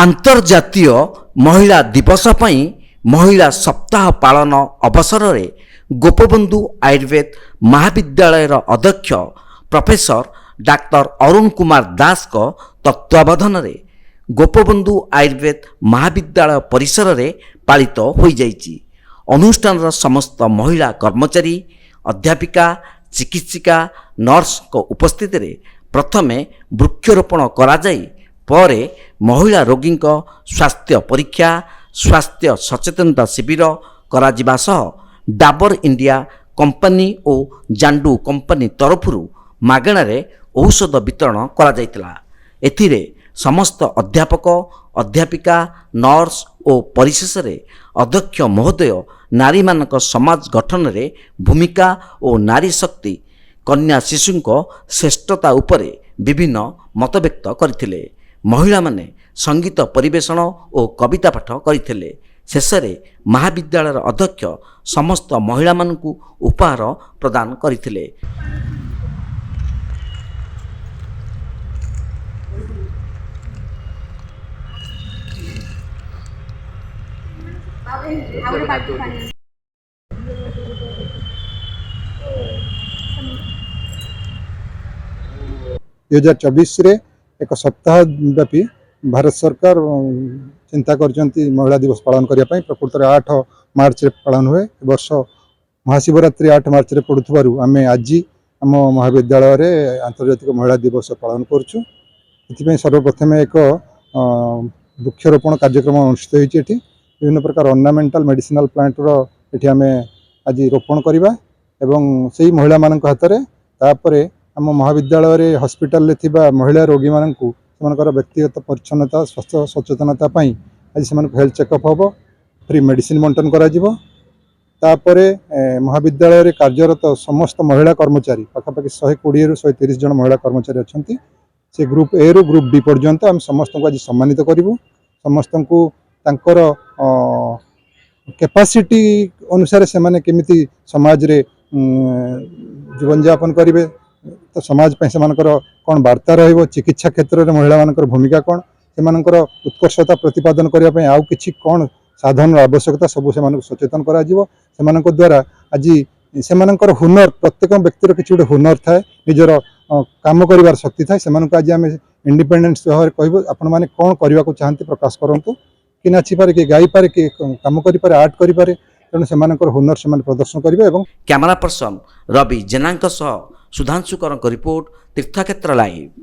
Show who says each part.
Speaker 1: आंतरजातीय महिला दिवस पई महिला सप्ताह पालन अवसर में गोपबंधु आयुर्वेद महाविद्यालय अध्यक्ष प्रोफेसर डाक्टर अरुण कुमार दास को तत्वावधान में गोपबंधु आयुर्वेद महाविद्यालय परिसर में पालित हो जाइछि। अनुष्ठान समस्त महिला कर्मचारी अध्यापिका चिकित्सिका नर्स को उपस्थित रे प्रथमे वृक्षरोपण करा जाई परे महिला रोगी स्वास्थ्य परीक्षा स्वास्थ्य सचेतनता शिविर करा जिबा सह डाबर इंडिया कंपनी और जांडू कंपनी तरफरु मागणारे औषध वितरण करा जायतिला। एथिरे समस्त अध्यापक अध्यापिका नर्स और परिशेष अध्यक्ष महोदय नारी मानक समाज गठन रे भूमिका और नारी शक्ति कन्या शिशु श्रेष्ठता उपरे विभिन्न मत व्यक्त करथिले। महिला माने संगीत परिवेषण और कविता पाठ करथिले। शेषरे महाविद्यालय अध्यक्ष समस्त महिला मानकु उपहार प्रदान करथिले।
Speaker 2: दो 2024 रे एक सप्ताह व्यापी भारत सरकार चिंता करछंती महिला दिवस पालन करिया पई। प्रकृत 8 मार्च रे पालन हुए। वर्ष महाशिवरात्रि 8 मार्च रे पड़ुथबारु आमे आज आम महाविद्यालय रे अंतर्जातिक महिला दिवस पालन करछु। एथि सर्वप्रथम एक वृक्षरोपण कार्यक्रम अनुष्ठित होइछि। एठी विभिन्न प्रकार ऑर्नामेंटल मेडिसिनल प्लांट रो एठी आमे आज रोपण करिबा एवं सेही महिला मानक हाथ रे तापरे आम महाविद्यालय रे हॉस्पिटल रे थिबा महिला रोगी मानकु सेमानकर व्यक्तिगत परिच्छन्नता स्वास्थ्य सचेतनता पई आज सेमानक हेल्थ चेकअप होबो। फ्री मेडिसिन बंटन करा जिवो। तापरे महाविद्यालय रे कार्यरत समस्त महिला कर्मचारी पाखापाखि 120 रु 130 जन महिला कर्मचारी अछंती। से ग्रुप ए रु ग्रुप डी पर्यंत हम समस्त को आज सम्मानित करिवु। समस्त को तांकर कैपेसिटी अनुसार से माने केमिति समाज रे जीवन यापन करिवे तो समाज पे सेमानकर कौन वार्ता रहिबो चिकित्सा क्षेत्र में महिला मानकर भूमिका कौन सेमानकर उत्कर्षता प्रतिपादन करिया पे आउ किछि कौन साधन आवश्यकता सब से सचेतन करा जिवो। सेमानक द्वारा आज सेमानकर हुनर प्रत्येक व्यक्तिर किछि गोटे हुनर थाए निजर काम करिवार शक्ति थाए। सेमानक आज आमे इंडिपेंडेंस भाव कहबो आपण माने कौन करबा को चाहंती प्रकाश करंतु कि नाची पारे कि गाई पारे कि काम करि पारे आर्ट करि पारे तेणु सेमानकर हुनर सेमान प्रदर्शन करिवे। एवं
Speaker 1: कैमरा पर्सन रवि जेनांक सह सुधांशुकर रिपोर्ट तीर्थक्षेत्र लाइव।